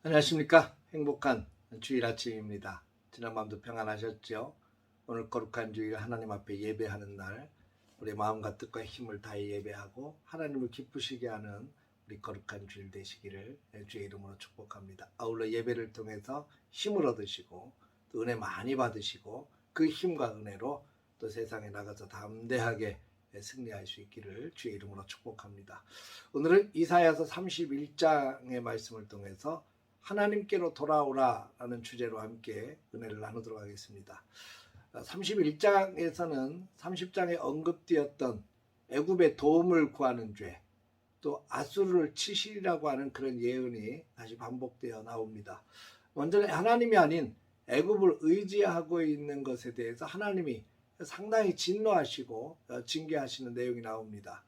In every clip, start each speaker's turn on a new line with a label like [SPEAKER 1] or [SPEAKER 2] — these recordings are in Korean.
[SPEAKER 1] 안녕하십니까. 행복한 주일 아침입니다. 지난밤도 평안하셨죠? 오늘 거룩한 주일 하나님 앞에 예배하는 날, 우리 마음과 뜻과 힘을 다해 예배하고 하나님을 기쁘시게 하는 우리 거룩한 주일 되시기를 주의 이름으로 축복합니다. 아울러 예배를 통해서 힘을 얻으시고 또 은혜 많이 받으시고 그 힘과 은혜로 또 세상에 나가서 담대하게 승리할 수 있기를 주의 이름으로 축복합니다. 오늘은 이사야서 31장의 말씀을 통해서 하나님께로 돌아오라라는 주제로 함께 은혜를 나누도록 하겠습니다. 31장에서는 30장에 언급되었던 애굽의 도움을 구하는 죄, 또 아수르를 치시리라고 하는 그런 예언이 다시 반복되어 나옵니다. 먼저는 하나님이 아닌 애굽을 의지하고 있는 것에 대해서 하나님이 상당히 진노하시고 징계하시는 내용이 나옵니다.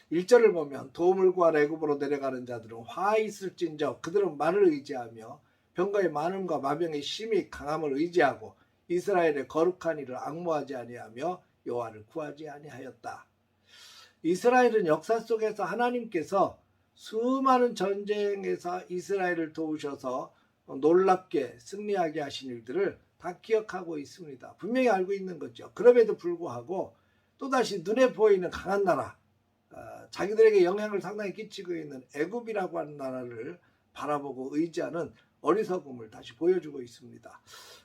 [SPEAKER 1] 1절을 보면 도움을 구하러 애굽으로 내려가는 자들은 화 있을진저 그들은 말을 의지하며 병거의 많음과 마병의 심히 강함을 의지하고 이스라엘의 거룩한 일을 앙모하지 아니하며 여호와를 구하지 아니하였다. 이스라엘은 역사 속에서 하나님께서 수많은 전쟁에서 이스라엘을 도우셔서 놀랍게 승리하게 하신 일들을 다 기억하고 있습니다. 분명히 알고 있는 거죠. 그럼에도 불구하고 또다시 눈에 보이는 강한 나라, 자기들에게 영향을 상당히 끼치고 있는 애굽이라고 하는 나라를 바라보고 의지하는 어리석음을 다시 보여주고 있습니다.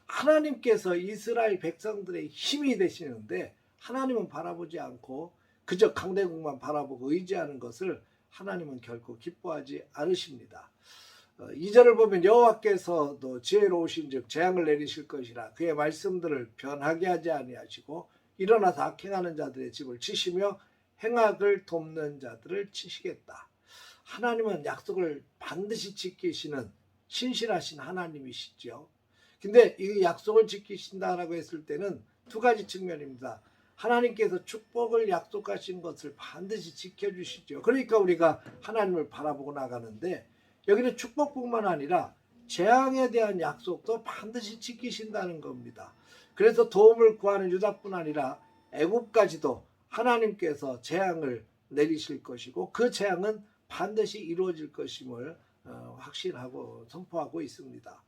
[SPEAKER 1] 하나님께서 이스라엘 백성들의 힘이 되시는데 하나님은 바라보지 않고 그저 강대국만 바라보고 의지하는 것을 하나님은 결코 기뻐하지 않으십니다. 2절을 보면 여호와께서도 지혜로우신 즉 재앙을 내리실 것이라 그의 말씀들을 변하게 하지 아니하시고 일어나서 악행하는 자들의 집을 치시며 행악을 돕는 자들을 치시겠다. 하나님은 약속을 반드시 지키시는 신실하신 하나님이시죠. 근데 이 약속을 지키신다라고 했을 때는 두 가지 측면입니다. 하나님께서 축복을 약속하신 것을 반드시 지켜주시죠. 그러니까 우리가 하나님을 바라보고 나가는데 여기는 축복뿐만 아니라 재앙에 대한 약속도 반드시 지키신다는 겁니다. 그래서 도움을 구하는 유다뿐 아니라 애굽까지도 하나님께서 재앙을 내리실 것이고 그 재앙은 반드시 이루어질 것임을 확신하고 선포하고 있습니다.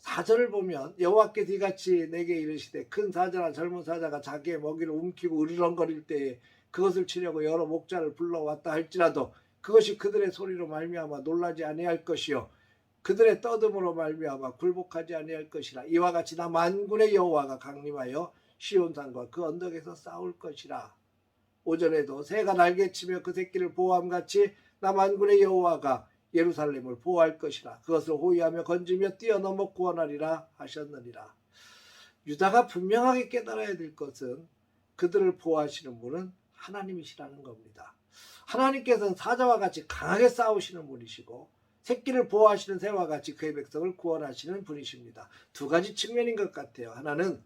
[SPEAKER 1] 4절을 보면 여호와께서 이같이 내게 이르시되 큰 사자나 젊은 사자가 자기의 먹이를 움키고 으르렁거릴 때에 그것을 치려고 여러 목자를 불러왔다 할지라도 그것이 그들의 소리로 말미암아 놀라지 아니할 것이요 그들의 떠듬으로 말미암아 굴복하지 아니할 것이라. 이와 같이 나 만군의 여호와가 강림하여 시온산과 그 언덕에서 싸울 것이라. 오전에도 새가 날개치며 그 새끼를 보호함같이 나 만군의 여호와가 예루살렘을 보호할 것이라. 그것을 호위하며 건지며 뛰어넘어 구원하리라 하셨느니라. 유다가 분명하게 깨달아야 될 것은 그들을 보호하시는 분은 하나님이시라는 겁니다. 하나님께서는 사자와 같이 강하게 싸우시는 분이시고 새끼를 보호하시는 새와 같이 그의 백성을 구원하시는 분이십니다. 두 가지 측면인 것 같아요. 하나는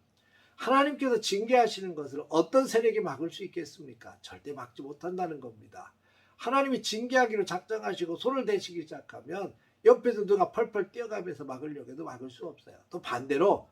[SPEAKER 1] 하나님께서 징계하시는 것을 어떤 세력이 막을 수 있겠습니까? 절대 막지 못한다는 겁니다. 하나님이 징계하기로 작정하시고 손을 대시기 시작하면 옆에서 누가 펄펄 뛰어가면서 막으려고 해도 막을 수 없어요. 또 반대로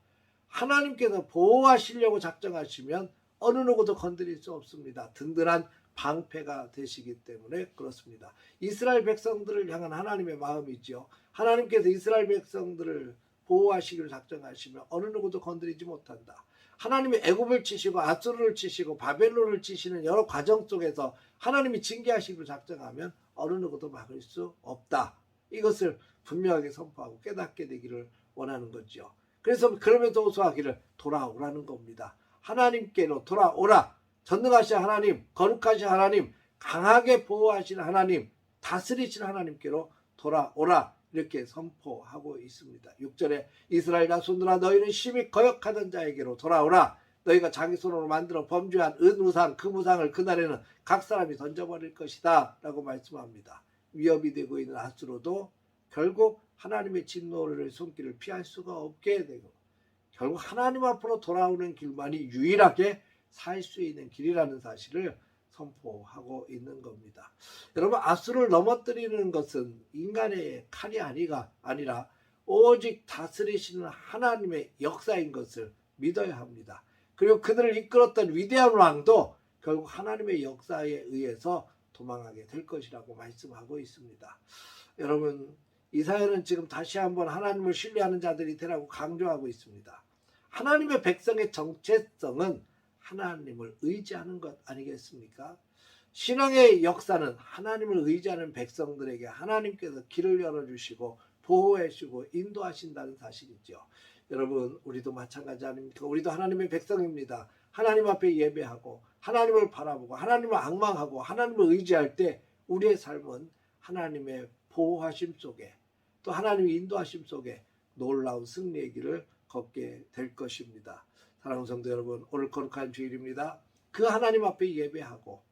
[SPEAKER 1] 하나님께서 보호하시려고 작정하시면 어느 누구도 건드릴 수 없습니다. 든든한 방패가 되시기 때문에 그렇습니다. 이스라엘 백성들을 향한 하나님의 마음이죠. 하나님께서 이스라엘 백성들을 보호하시기로 작정하시면 어느 누구도 건드리지 못한다. 하나님이 애굽을 치시고 아수르를 치시고 바벨론을 치시는 여러 과정 속에서 하나님이 징계하시기로 작정하면 어느 누구도 막을 수 없다. 이것을 분명하게 선포하고 깨닫게 되기를 원하는 거죠. 그래서 그러면서 호소하기를 돌아오라는 겁니다. 하나님께로 돌아오라. 전능하신 하나님, 거룩하신 하나님, 강하게 보호하시는 하나님, 다스리시는 하나님께로 돌아오라. 이렇게 선포하고 있습니다. 6절에 이스라엘 자손들아 너희는 심히 거역하던 자에게로 돌아오라. 너희가 자기 손으로 만들어 범죄한 은우상 금우상을 그날에는 각 사람이 던져버릴 것이다 라고 말씀합니다. 위협이 되고 있는 아수르도 결국 하나님의 진노를 손길을 피할 수가 없게 되고 결국 하나님 앞으로 돌아오는 길만이 유일하게 살 수 있는 길이라는 사실을 선포하고 있는 겁니다. 여러분, 아수를 넘어뜨리는 것은 인간의 칼이 아니라 오직 다스리시는 하나님의 역사인 것을 믿어야 합니다. 그리고 그들을 이끌었던 위대한 왕도 결국 하나님의 역사에 의해서 도망하게 될 것이라고 말씀하고 있습니다. 여러분, 이사야는 지금 다시 한번 하나님을 신뢰하는 자들이 되라고 강조하고 있습니다. 하나님의 백성의 정체성은 하나님을 의지하는 것 아니겠습니까? 신앙의 역사는 하나님을 의지하는 백성들에게 하나님께서 길을 열어주시고 보호해 주시고 인도하신다는 사실이죠. 여러분, 우리도 마찬가지 아닙니까? 우리도 하나님의 백성입니다. 하나님 앞에 예배하고 하나님을 바라보고 하나님을 앙망하고 하나님을 의지할 때 우리의 삶은 하나님의 보호하심 속에 또 하나님의 인도하심 속에 놀라운 승리의 길을 걷게 될 것입니다. 사랑하는 성도 여러분, 오늘 거룩한 주일입니다. 그 하나님 앞에 예배하고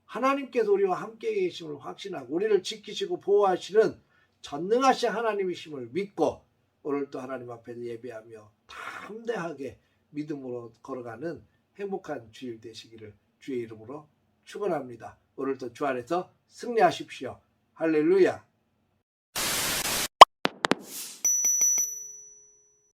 [SPEAKER 1] 하나님께서 우리와 함께 계심을 확신하고 우리를 지키시고 보호하시는 전능하신 하나님이심을 믿고 오늘 또 하나님 앞에 예배하며 담대하게 믿음으로 걸어가는 행복한 주일 되시기를 주의 이름으로 축원합니다. 오늘도 주 안에서 승리하십시오. 할렐루야.